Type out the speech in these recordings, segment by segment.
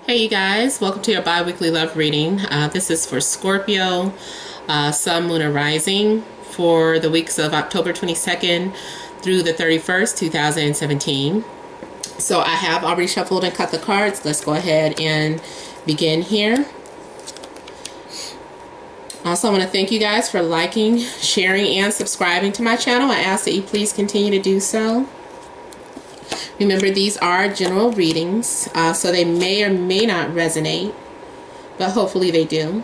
Hey you guys, welcome to your bi-weekly love reading. This is for Scorpio, Sun, Moon, and Rising for the weeks of October 22nd through the 31st, 2017. So I have already shuffled and cut the cards. Let's go ahead and begin here. Also, I want to thank you guys for liking, sharing, and subscribing to my channel. I ask that you please continue to do so. Remember, these are general readings, so they may or may not resonate, but hopefully they do.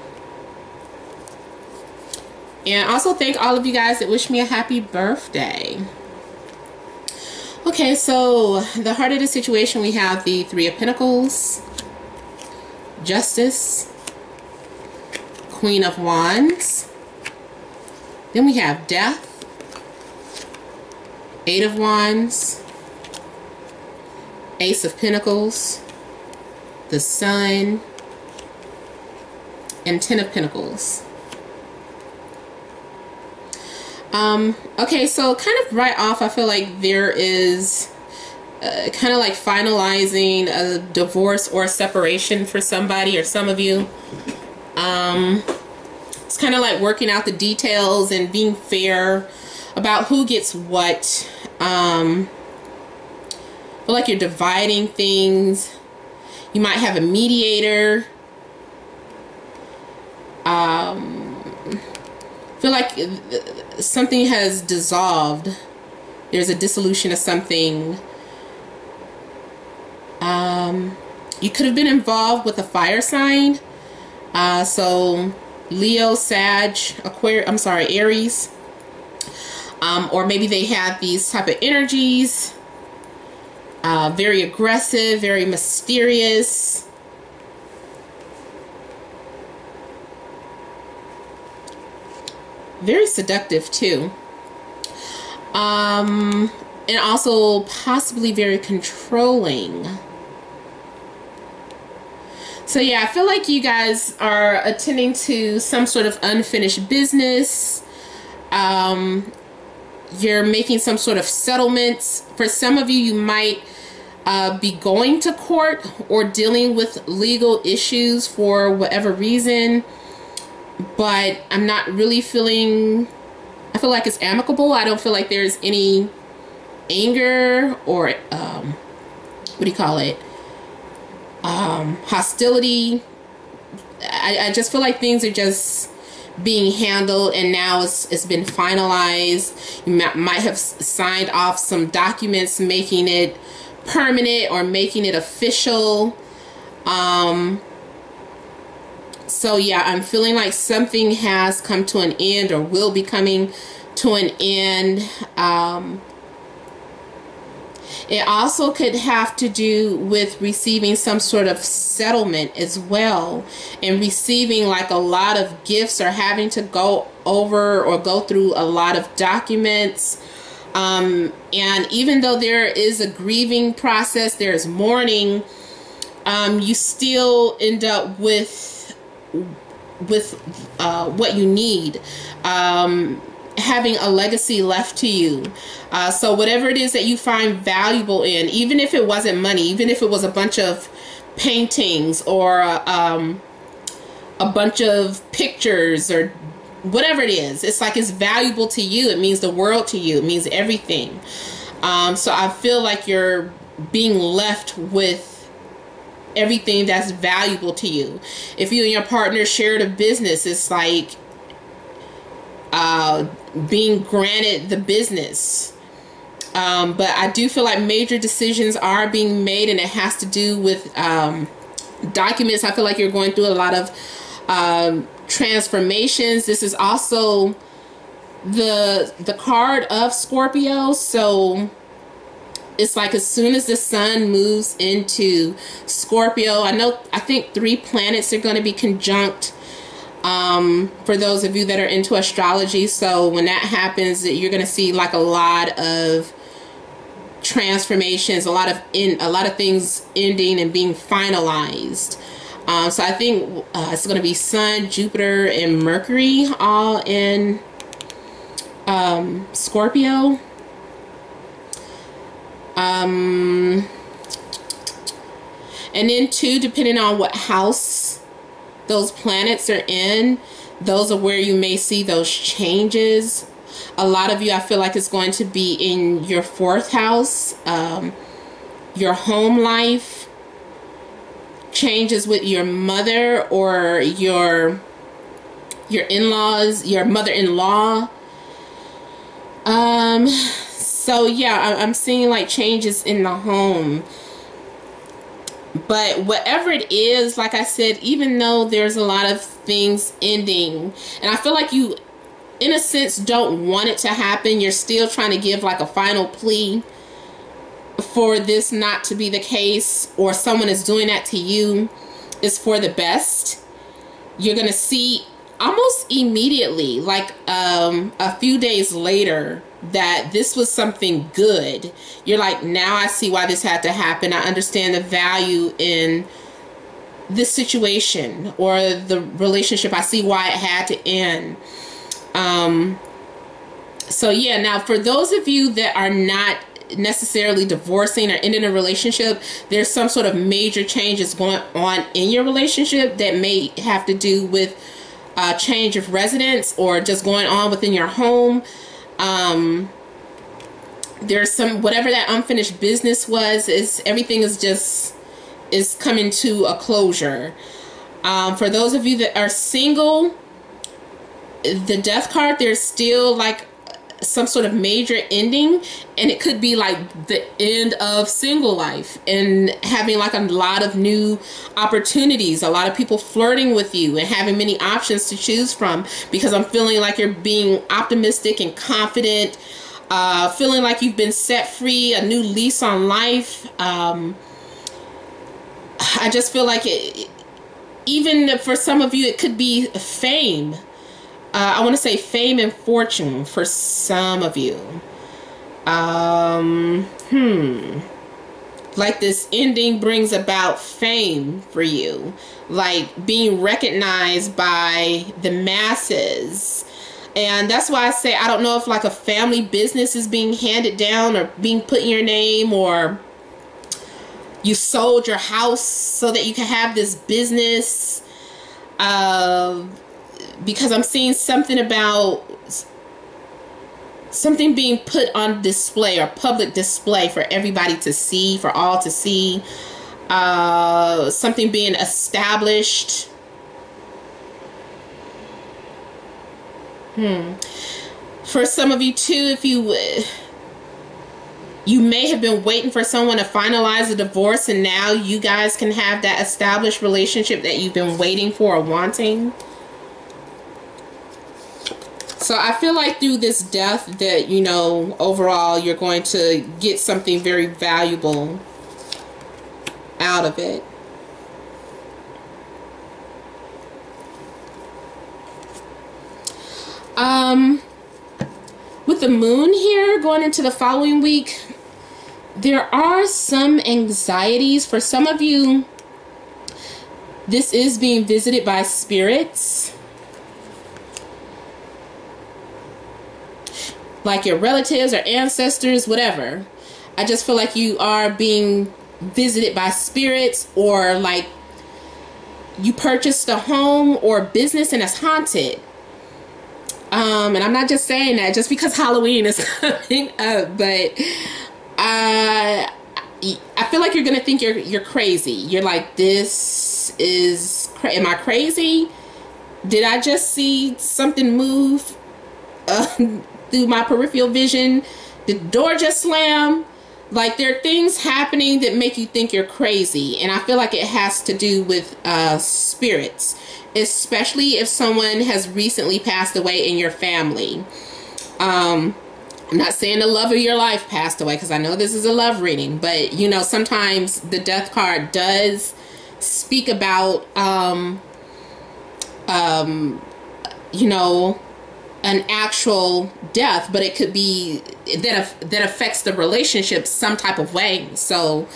And also thank all of you guys that wish me a happy birthday. Okay, so the heart of the situation, we have the Three of Pentacles, Justice, Queen of Wands. Then we have Death, Eight of Wands, Ace of Pentacles, the Sun, and Ten of Pentacles. Okay, so kind of right off, I feel like there is kind of like finalizing a divorce or a separation for somebody or some of you. It's kind of like working out the details and being fair about who gets what. I feel like you're dividing things. You might have a mediator. Feel like something has dissolved. There's a dissolution of something. You could have been involved with a fire sign. So Leo, Sag, Aries. Or maybe they have these type of energies. Very aggressive, very mysterious. Very seductive too. And also possibly very controlling. So yeah, I feel like you guys are attending to some sort of unfinished business. You're making some sort of settlements. For some of you, you might be going to court or dealing with legal issues for whatever reason. But I'm not really feeling, I feel like it's amicable. I don't feel like there's any anger or, what do you call it? Hostility. I just feel like things are just being handled, and now it's been finalized. You might have signed off some documents making it permanent or making it official. So yeah, I'm feeling like something has come to an end or will be coming to an end. It also could have to do with receiving some sort of settlement as well, and receiving like a lot of gifts or having to go over or go through a lot of documents. And even though there is a grieving process, there's mourning, you still end up with what you need, having a legacy left to you. So whatever it is that you find valuable in, even if it wasn't money, even if it was a bunch of paintings or a bunch of pictures or whatever it is, it's like it's valuable to you. It means the world to you. It means everything. So I feel like you're being left with everything that's valuable to you. If you and your partner shared a business, it's like being granted the business. But I do feel like major decisions are being made, and it has to do with documents. I feel like you're going through a lot of transformations. This is also the card of Scorpio, so it's like as soon as the sun moves into Scorpio, I think 3 planets are going to be conjunct, for those of you that are into astrology. So when that happens, you're going to see like a lot of transformations, a lot of things ending and being finalized. So I think it's going to be Sun, Jupiter, and Mercury all in Scorpio. And then too, depending on what house those planets are in, those are where you may see those changes. A lot of you, I feel like it's going to be in your 4th house, your home life, changes with your mother or your in-laws, your mother-in-law. So yeah, I'm seeing like changes in the home. But whatever it is, like I said, even though there's a lot of things ending, and I feel like you, in a sense, don't want it to happen, you're still trying to give like a final plea for this not to be the case, or someone is doing that to you, is for the best. You're going to see almost immediately, like a few days later, that this was something good. You're like, now I see why this had to happen. I understand the value in this situation or the relationship. I see why it had to end. So yeah, now for those of you that are not necessarily divorcing or ending a relationship, there's some sort of major changes going on in your relationship that may have to do with change of residence or just going on within your home. There's some, whatever that unfinished business was, everything is coming to a closure. For those of you that are single, the Death card, there's still like some sort of major ending, and it could be like the end of single life and having like a lot of new opportunities, a lot of people flirting with you and having many options to choose from, because I'm feeling like you're being optimistic and confident, feeling like you've been set free, a new lease on life. I just feel like even for some of you, it could be fame. I want to say fame and fortune for some of you. Like this ending brings about fame for you. Like being recognized by the masses. And that's why I say, I don't know if like a family business is being handed down or being put in your name, or you sold your house so that you can have this business. Because I'm seeing something about something being put on display or public display for everybody to see, for all to see. Something being established. For some of you too, if you may have been waiting for someone to finalize a divorce, and now you guys can have that established relationship that you've been waiting for or wanting. So I feel like through this death that, you know, overall you're going to get something very valuable out of it. With the moon here going into the following week, there are some anxieties. For some of you, this is being visited by spirits. Like your relatives or ancestors, whatever. I just feel like you are being visited by spirits, or like you purchased a home or business and it's haunted. And I'm not just saying that just because Halloween is coming up, but I feel like you're gonna think you're crazy. You're like, this is am I crazy? Did I just see something move through my peripheral vision? Did the door just slam? Like, there are things happening that make you think you're crazy, and I feel like it has to do with spirits, especially if someone has recently passed away in your family. I'm not saying the love of your life passed away, because I know this is a love reading, but you know, sometimes the death card does speak about you know, an actual death, but it could be that affects the relationship some type of way. So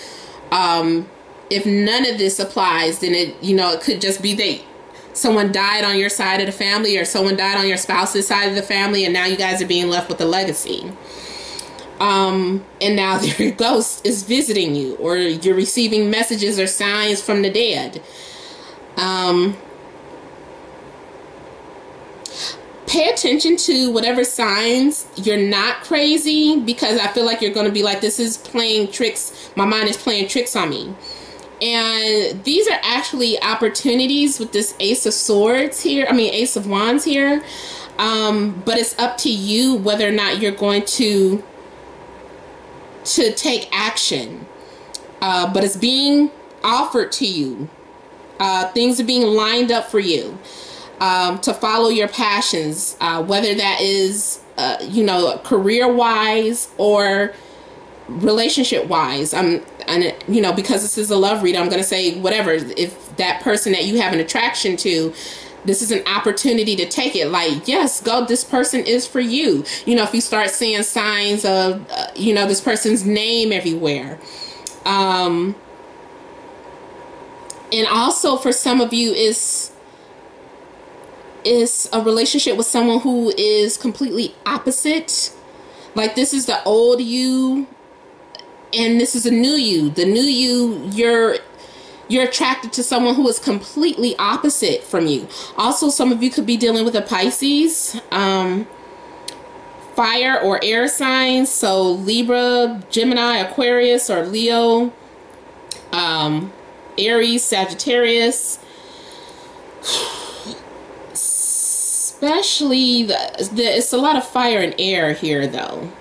if none of this applies, then it, you know, it could just be that someone died on your side of the family, or someone died on your spouse's side of the family, and now you guys are being left with a legacy. And now their ghost is visiting you, or you're receiving messages or signs from the dead. Pay attention to whatever signs. You're not crazy, because I feel like you're going to be like, this is playing tricks. My mind is playing tricks on me. And these are actually opportunities with this Ace of Swords here. I mean, Ace of Wands here. But it's up to you whether or not you're going to take action. But it's being offered to you. Things are being lined up for you to follow your passions, whether that is, career-wise or relationship-wise. And because this is a love read, I'm going to say whatever. If that person that you have an attraction to, this is an opportunity to take it. Like, yes, go, this person is for you. If you start seeing signs of, this person's name everywhere. And also for some of you, is a relationship with someone who is completely opposite. Like, this is the old you, and this is a new you. The new you, you're attracted to someone who is completely opposite from you. Also, some of you could be dealing with a Pisces, fire or air signs. So Libra, Gemini, Aquarius, or Leo, Aries, Sagittarius. Especially, it's a lot of fire and air here, though.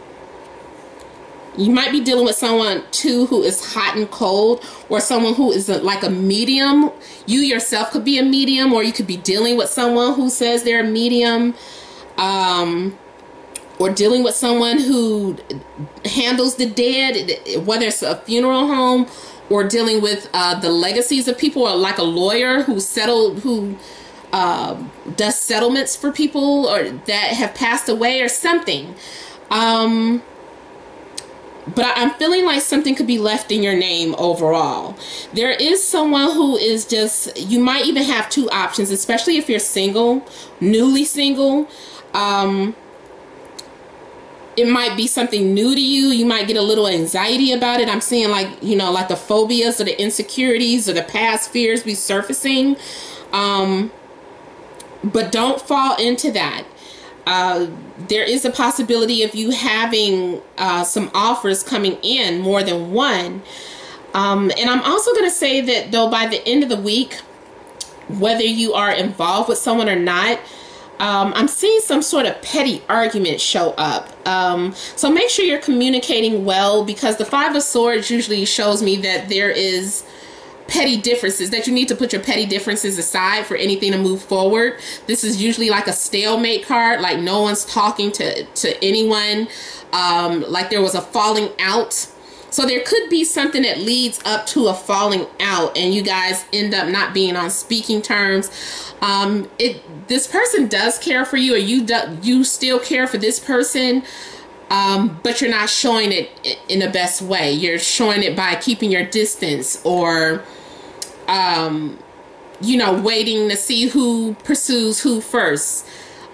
You might be dealing with someone, too, who is hot and cold, or someone who is like a medium. You yourself could be a medium, or you could be dealing with someone who says they're a medium, or dealing with someone who handles the dead, whether it's a funeral home, or dealing with the legacies of people, or like a lawyer who does settlements for people or that have passed away or something. But I'm feeling like something could be left in your name overall. There is someone who is just, you might even have two options, especially if you're single, newly single. It might be something new to you. You might get a little anxiety about it. I'm seeing like, like the phobias or the insecurities or the past fears be surfacing. But don't fall into that. There is a possibility of you having some offers coming in, more than one. And I'm also going to say that, though, by the end of the week, whether you are involved with someone or not, I'm seeing some sort of petty argument show up. So make sure you're communicating well, because the Five of Swords usually shows me that there is petty differences, that you need to put your petty differences aside for anything to move forward. This is usually like a stalemate card, like no one's talking to anyone, like there was a falling out. So there could be something that leads up to a falling out, and you guys end up not being on speaking terms. This person does care for you, or you still care for this person, but you're not showing it in the best way. You're showing it by keeping your distance, or waiting to see who pursues who first.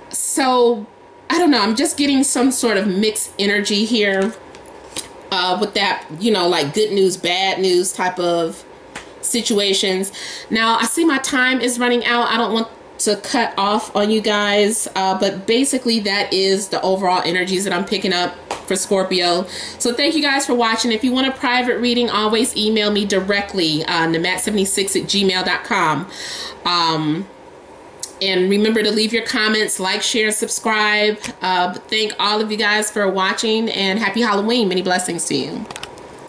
So I don't know, I'm just getting some sort of mixed energy here with that, like good news, bad news type of situations. Now I see my time is running out. I don't want to cut off on you guys, but basically that is the overall energies that I'm picking up for Scorpio. So thank you guys for watching. If you want a private reading, always email me directly, namat76@gmail.com. And remember to leave your comments, like, share, subscribe. Thank all of you guys for watching, and happy Halloween. Many blessings to you.